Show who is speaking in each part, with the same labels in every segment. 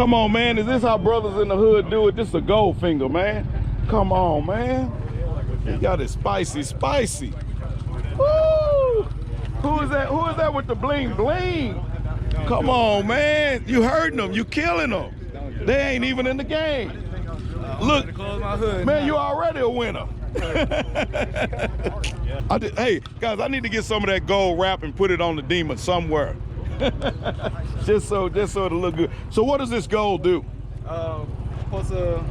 Speaker 1: Come on, man. Is this how brothers in the hood do it? This is a gold finger, man. Come on, man. He got it spicy, spicy. Woo! Who is that? Who is that with the bling bling? Come on, man. You hurting them. You killing them. They ain't even in the game. Look, man, you already a winner. Hey, guys, I need to get some of that gold wrap and put it on the Demon somewhere. just so it'll look good. So what does this gold do?
Speaker 2: Supposed to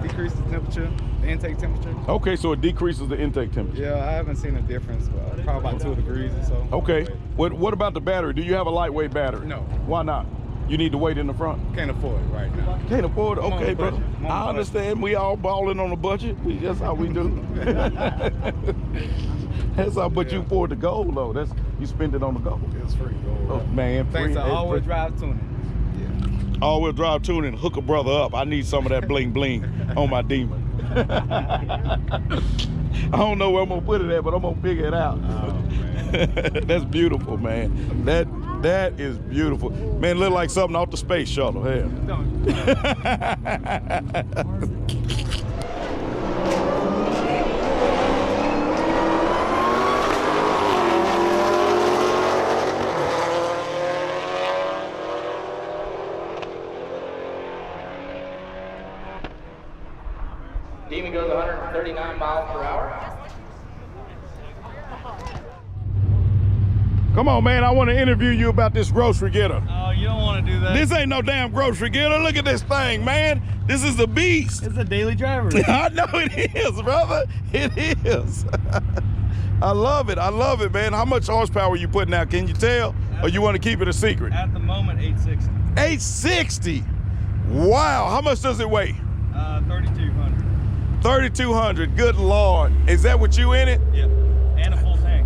Speaker 2: decrease the temperature, the intake temperature.
Speaker 1: Okay, so it decreases the intake temperature.
Speaker 2: Yeah, I haven't seen a difference, but probably about 2 degrees or so.
Speaker 1: Okay. What about the battery? Do you have a lightweight battery?
Speaker 2: No.
Speaker 1: Why not? You need to wait in the front?
Speaker 2: Can't afford it right now.
Speaker 1: Can't afford it? Okay, brother. I understand. We all balling on a budget. That's how we do. That's how, but you afford the gold though. You spend it on the gold.
Speaker 2: It's free gold.
Speaker 1: Oh, man.
Speaker 2: Thanks to all-wheel drive tuning.
Speaker 1: Yeah. All-wheel drive tuning, hook a brother up. I need some of that bling bling on my Demon. I don't know where I'm gonna put it at, but I'm gonna figure it out. Oh, man. That's beautiful, man. That is beautiful. Man, look like something off the space shuttle. Hell.
Speaker 3: Demon goes 139 miles per hour.
Speaker 1: Come on, man, I want to interview you about this grocery getter.
Speaker 4: Oh, you don't want to do that.
Speaker 1: This ain't no damn grocery getter. Look at this thing, man. This is a beast.
Speaker 4: It's a daily driver.
Speaker 1: I know it is, brother. It is. I love it. I love it, man. How much horsepower are you putting out? Can you tell? Or you want to keep it a secret?
Speaker 4: At the moment, 860.
Speaker 1: 860. Wow. How much does it weigh?
Speaker 4: 3,200.
Speaker 1: 3,200. Good Lord. Is that what you in it?
Speaker 4: Yep. And a full tank.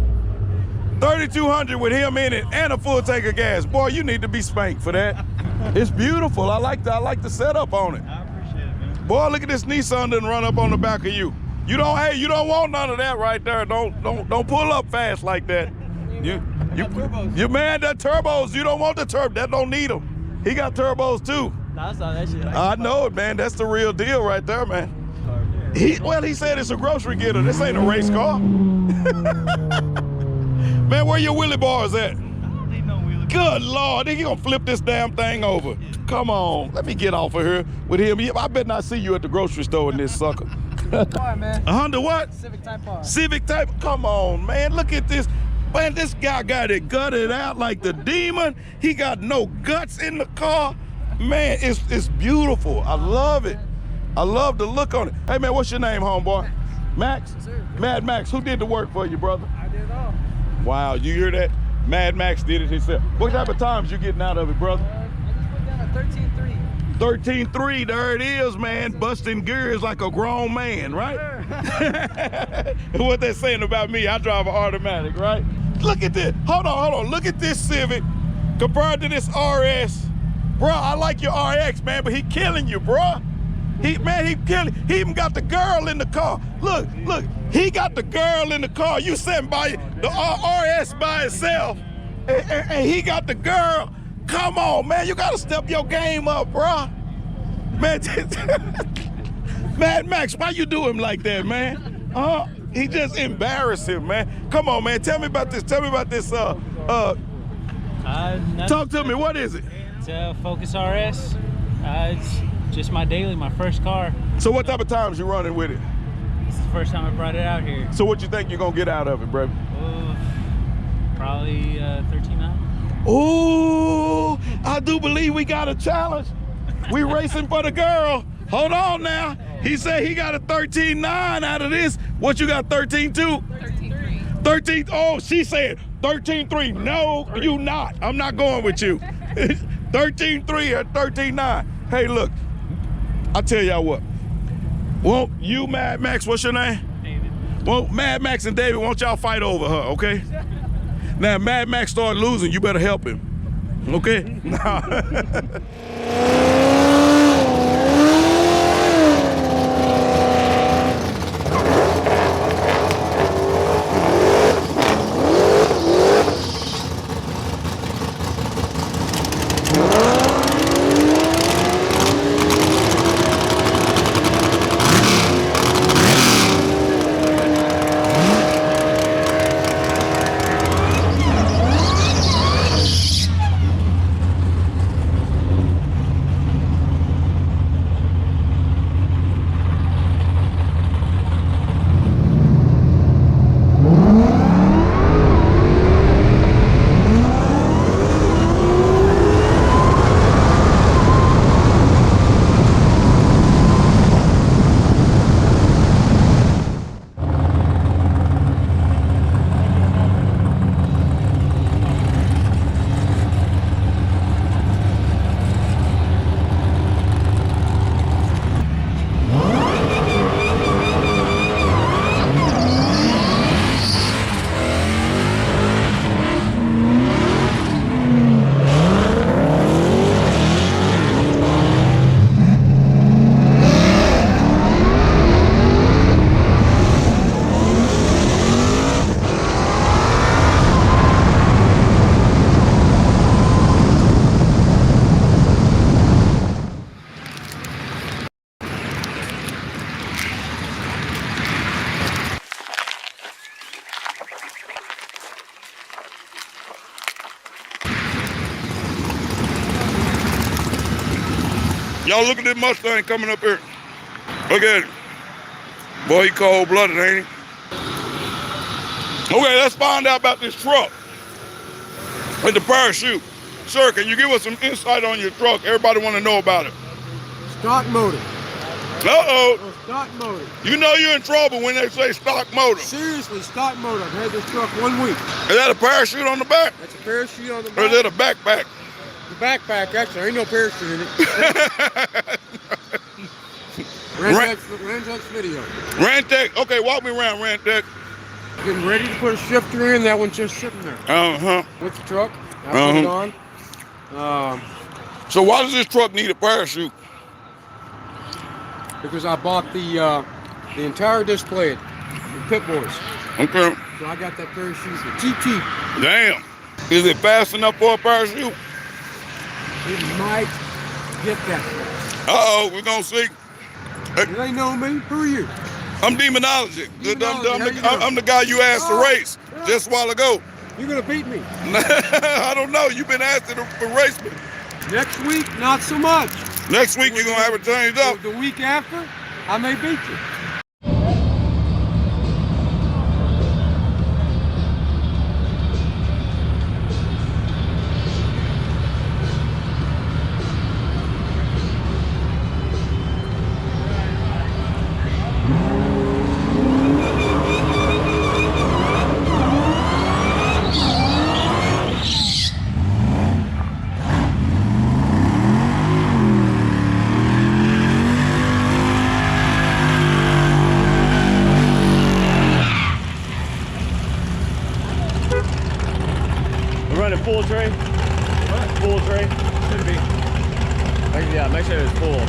Speaker 1: 3,200 with him in it and a full tank of gas. Boy, you need to be spanked for that. It's beautiful. I like the setup on it.
Speaker 4: I appreciate it, man.
Speaker 1: Boy, look at this Nissan done run up on the back of you. You don't want none of that right there. Don't pull up fast like that. You man, that turbos, you don't want the turbo. That don't need them. He got turbos too.
Speaker 4: I saw that shit.
Speaker 1: I know it, man. That's the real deal right there, man. He said it's a grocery getter. This ain't a race car. Man, where your wheelie bars at?
Speaker 4: I don't need no wheelie.
Speaker 1: Good Lord, he gonna flip this damn thing over. Come on, let me get off of here with him. I bet not see you at the grocery store in this sucker.
Speaker 4: Car, man.
Speaker 1: A Honda what?
Speaker 4: Civic Type R.
Speaker 1: Civic Type, come on, man, look at this. Man, this guy got it gutted out like the Demon. He got no guts in the car. Man, it's beautiful. I love it. I love the look on it. Hey, man, what's your name, homeboy? Max?
Speaker 4: Yes, sir.
Speaker 1: Mad Max, who did the work for you, brother?
Speaker 4: I did it all.
Speaker 1: Wow, you hear that? Mad Max did it himself. What type of times you getting out of it, brother?
Speaker 4: I just put down a 13.3.
Speaker 1: 13.3, there it is, man. Busting gears like a grown man, right? And what they're saying about me, I drive an automatic, right? Look at this. Hold on. Look at this Civic compared to this RS. Bro, I like your RX, man, but he killing you, bro. He killing. He even got the girl in the car. Look, he got the girl in the car. You sitting by the RS by itself, and he got the girl. Come on, man, you gotta step your game up, bro. Man, Mad Max, why you do him like that, man? He just embarrassed him, man. Come on, man, tell me about this. Talk to me. What is it?
Speaker 5: It's a Focus RS. It's just my daily, my first car.
Speaker 1: So what type of times you running with it?
Speaker 5: This is the first time I brought it out here.
Speaker 1: So what you think you're gonna get out of it, bro?
Speaker 5: Probably 13.9.
Speaker 1: Ooh, I do believe we got a challenge. We racing for the girl. Hold on now. He said he got a 13.9 out of this. What you got, 13.2?
Speaker 6: 13.3.
Speaker 1: 13, oh, she said 13.3. No, you not. I'm not going with you. 13.3 or 13.9. Hey, look, I tell y'all what. Well, you, Mad Max, what's your name?
Speaker 5: David.
Speaker 1: Well, Mad Max and David, won't y'all fight over her, okay? Now, Mad Max started losing, you better help him, okay? Y'all look at this Mustang coming up here. Look at it. Boy, he cold-blooded, ain't he? Okay, let's find out about this truck with the parachute. Sir, can you give us some insight on your truck? Everybody want to know about it.
Speaker 6: Stock motor.
Speaker 1: Uh-oh.
Speaker 6: Stock motor.
Speaker 1: You know you're in trouble when they say stock motor.
Speaker 6: Seriously, stock motor. I've had this truck 1 week.
Speaker 1: Is that a parachute on the back?
Speaker 6: That's a parachute on the
Speaker 1: Or
Speaker 6: back.
Speaker 1: is that a backpack?
Speaker 6: The backpack, actually. There ain't no parachute in it. Rantex video.
Speaker 1: Rantex. Okay, walk me around, Rantex.
Speaker 6: Getting ready to put a shifter in. That one's just sitting there.
Speaker 1: Uh-huh.
Speaker 6: With the truck. I put it on.
Speaker 1: So why does this truck need a parachute?
Speaker 6: Because I bought the entire display at Pit Boys.
Speaker 1: Okay.
Speaker 6: So I got that parachute for GT.
Speaker 1: Damn. Is it fast enough for a parachute?
Speaker 6: It might get that fast.
Speaker 1: Uh-oh, we're gonna see.
Speaker 6: You ain't know me? Who are you?
Speaker 1: I'm Demonology.
Speaker 6: Demonology,
Speaker 1: I'm the guy you asked to race just a while ago.
Speaker 6: You're gonna beat me.
Speaker 1: I don't know. You've been asked to race me.
Speaker 6: Next week, not so much.
Speaker 1: Next week, you're gonna have it changed up.
Speaker 6: The week after, I may beat you.
Speaker 7: Running full tray? What? Full tray? Should be. Yeah, make sure it's full.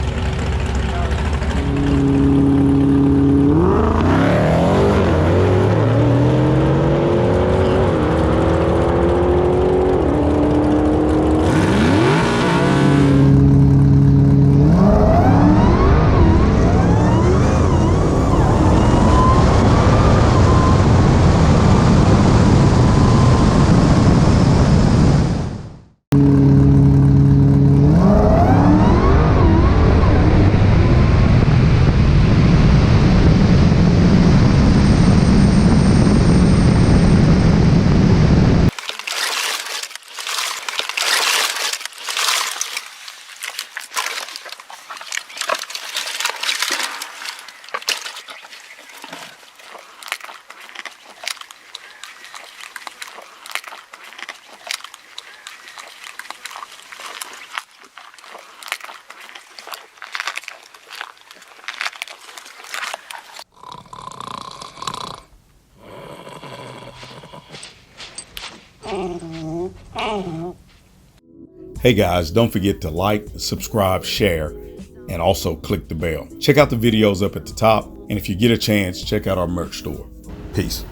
Speaker 1: Hey guys, don't forget to like, subscribe, share, and also click the bell. Check out the videos up at the top, and if you get a chance, check out our merch store. Peace.